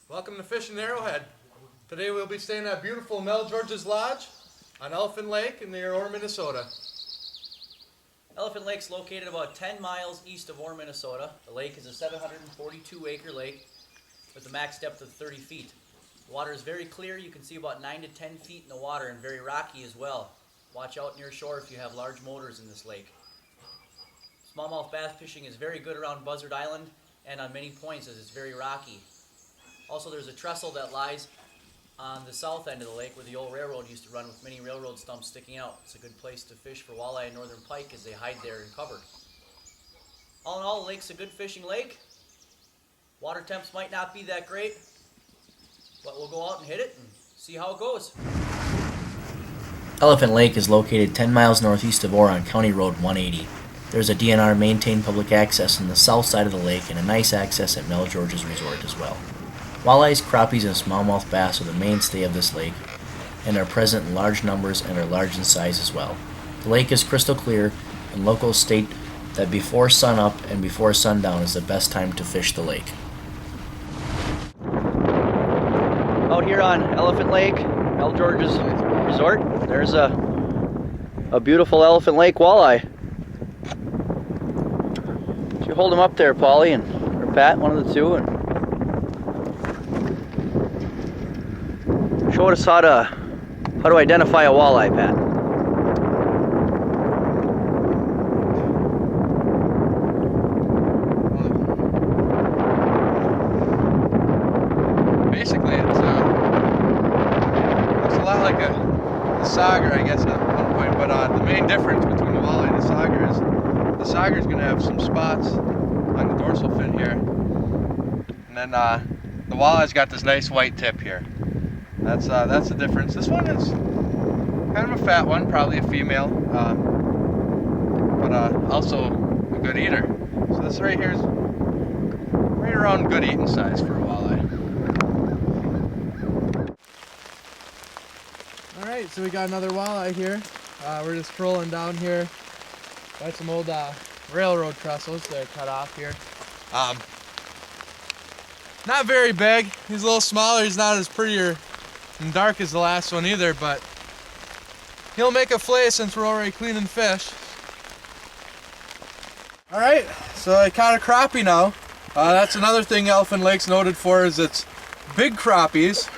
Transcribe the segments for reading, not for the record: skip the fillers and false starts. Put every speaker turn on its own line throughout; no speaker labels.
Welcome to fishing Arrowhead. Today we'll be staying at beautiful Mel George's Lodge on Elephant Lake in near Orr, Minnesota.
Elephant Lake's located about 10 miles east of Orr, Minnesota. The lake is a 742-acre lake with a max depth of 30 feet. The water is very clear. You can see about 9 to 10 feet in the water and very rocky as well. Watch out near shore if you have large motors in this lake. Smallmouth bass fishing is very good around Buzzard Island and on many points as it's very rocky. Also, there's a trestle that lies on the south end of the lake where the old railroad used to run with many railroad stumps sticking out. It's a good place to fish for walleye and northern pike as they hide there in cover. All in all, the lake's a good fishing lake. Water temps might not be that great, but we'll go out and hit it and see how it goes.
Elephant Lake is located 10 miles northeast of Orr on County Road 180. There's a DNR maintained public access on the south side of the lake and a nice access at Mel George's Resort as well. Walleyes, crappies, and smallmouth bass are the mainstay of this lake and are present in large numbers and are large in size as well. The lake is crystal clear, and locals state that before sunup and before sundown is the best time to fish the lake.
Out here on Elephant Lake, Mel George's Resort, there's a beautiful Elephant Lake walleye. Should you hold him up there, Paulie or Pat, one of the two, and show us how to identify a walleye, Pat.
Basically, it's looks a lot like a sauger, I guess, at one point. But the main difference between the walleye and the sauger is the sauger is going to have some spots on the dorsal fin here, and then the walleye's got this nice white tip here. That's the difference. This one is kind of a fat one, probably a female, but also a good eater. So this right here is right around good eating size for a walleye. All right, so we got another walleye here. We're just trolling down here. Got some old railroad trestles that are cut off here. Not very big. He's a little smaller. He's not as pretty and dark as the last one either, but he'll make a fillet since we're already cleaning fish. Alright, so I caught a crappie now. That's another thing Elephant Lake's noted for, is its big crappies.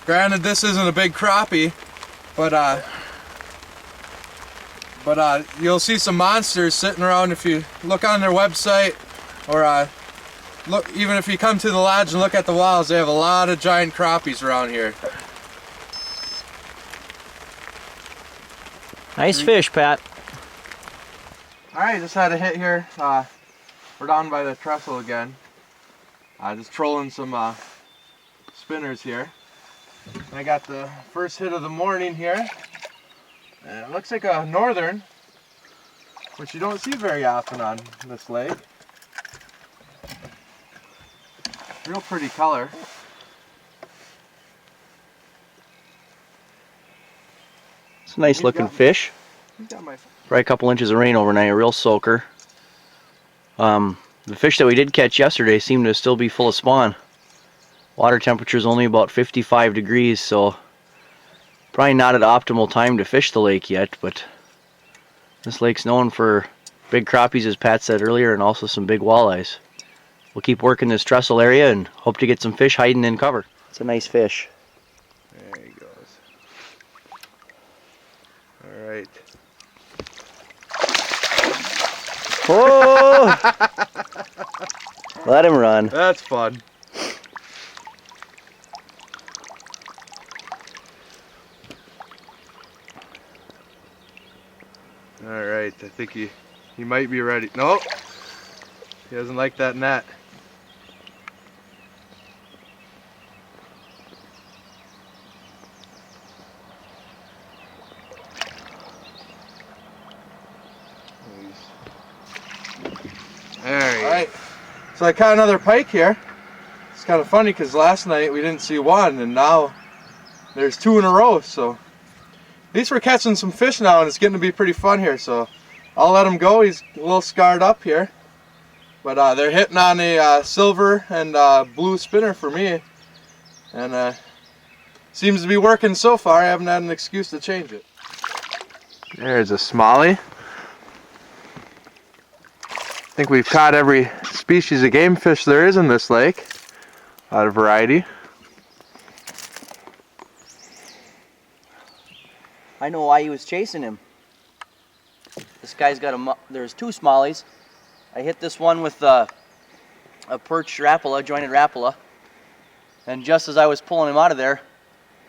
Granted, this isn't a big crappie, but you'll see some monsters sitting around if you look on their website, or look, even if you come to the lodge and look at the walls, they have a lot of giant crappies around here.
Nice fish, Pat.
Alright, just had a hit here. We're down by the trestle again. Just trolling some spinners here. I got the first hit of the morning here. And it looks like a northern, which you don't see very often on this lake. Real pretty color.
It's a nice looking fish. Probably a couple inches of rain overnight, a real soaker. The fish that we did catch yesterday seemed to still be full of spawn. Water temperature is only about 55 degrees, so probably not at optimal time to fish the lake yet, but this lake's known for big crappies, as Pat said earlier, and also some big walleyes. We'll keep working this trestle area and hope to get some fish hiding in cover. It's a nice fish.
There he goes. Alright.
Oh! Let him run.
That's fun. Alright, I think he might be ready. Nope. He doesn't like that net. There he is. Alright, so I caught another pike here. It's kind of funny because last night we didn't see one, and now there's two in a row. So at least we're catching some fish now, and it's getting to be pretty fun here. So I'll let him go. He's a little scarred up here, but they're hitting on a silver and blue spinner for me. and seems to be working so far. I haven't had an excuse to change it. There's a smallie. I think we've caught every species of game fish there is in this lake. A lot of variety.
I know why he was chasing him. This guy's got there's two smallies. I hit this one with a perched rapala, jointed rapala, and just as I was pulling him out of there,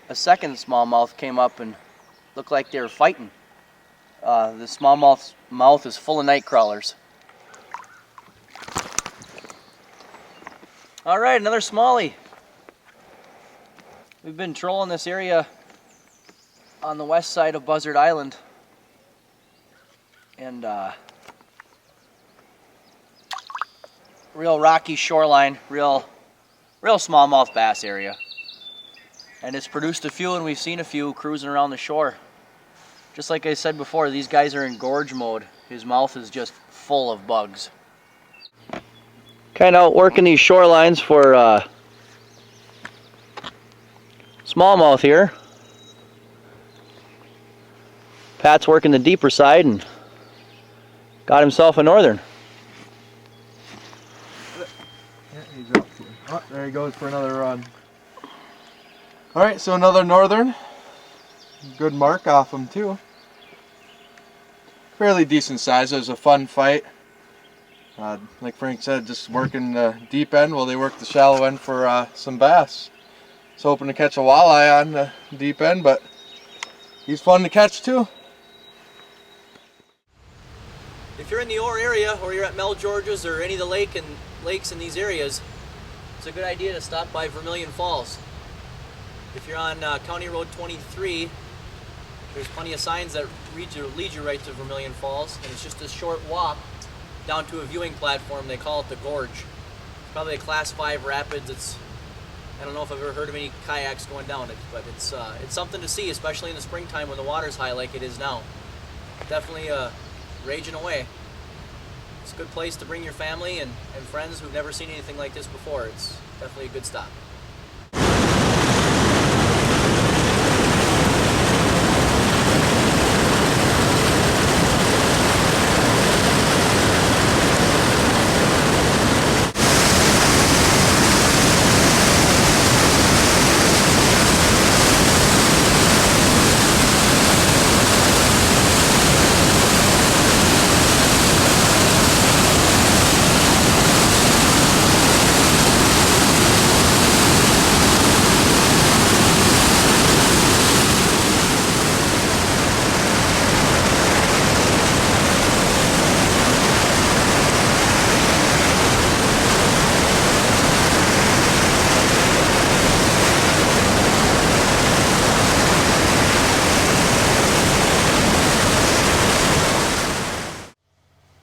a second smallmouth came up and looked like they were fighting. The smallmouth's mouth is full of night crawlers. All right, another smallie. We've been trolling this area on the west side of Buzzard Island, and real rocky shoreline, real smallmouth bass area. And it's produced a few, and we've seen a few cruising around the shore. Just like I said before, these guys are in gorge mode. His mouth is just full of bugs. Kind of out working these shorelines for smallmouth here. Pat's working the deeper side and got himself a northern.
Yeah, he's up to it. Oh, there he goes for another run. Alright, so another northern. Good mark off him too. Fairly decent size. It was a fun fight. Like Frank said, just working the deep end while they work the shallow end for some bass. Was hoping to catch a walleye on the deep end, but he's fun to catch too.
If you're in the Orr area, or you're at Mel George's or any of the lakes in these areas, it's a good idea to stop by Vermilion Falls. If you're on County Road 23, there's plenty of signs that lead you right to Vermilion Falls, and it's just a short walk down to a viewing platform. They call it the Gorge. It's probably a Class 5 rapids. I don't know if I've ever heard of any kayaks going down it, but it's something to see, especially in the springtime when the water's high like it is now. Definitely raging away. It's a good place to bring your family and friends who've never seen anything like this before. It's definitely a good stop.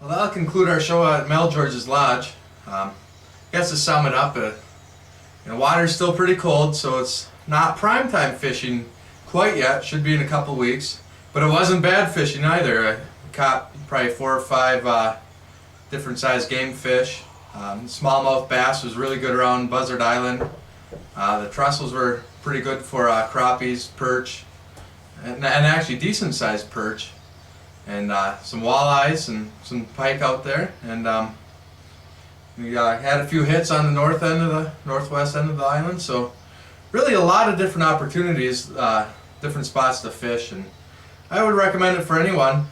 Well, that'll conclude our show at Mel George's Lodge. I guess to sum it up, the water's still pretty cold, so it's not prime time fishing quite yet. Should be in a couple weeks, but it wasn't bad fishing either. I caught probably 4 or 5 different sized game fish. Smallmouth bass was really good around Buzzard Island. The trussels were pretty good for crappies, perch, and actually decent sized perch. And some walleyes and some pike out there, and we had a few hits on the northwest end of the island. So really a lot of different opportunities, different spots to fish, and I would recommend it for anyone.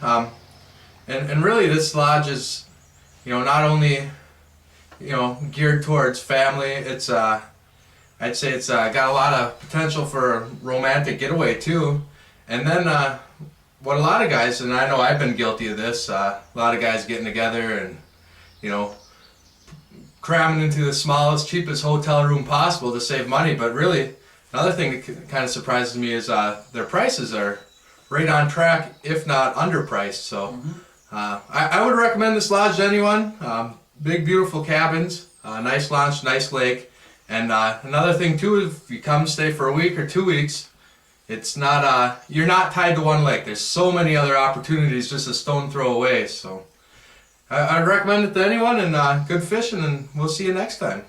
And really this lodge is, not only geared towards family. It's I'd say it's got a lot of potential for a romantic getaway too, and then. What a lot of guys, and I know I've been guilty of this, a lot of guys getting together and, cramming into the smallest, cheapest hotel room possible to save money. But really, another thing that kind of surprises me is their prices are right on track, if not underpriced. So I would recommend this lodge to anyone. Big, beautiful cabins, nice launch, nice lake. And another thing too, if you come stay for a week or 2 weeks, it's not, you're not tied to one lake. There's so many other opportunities just a stone throw away. So I'd recommend it to anyone, and good fishing, and we'll see you next time.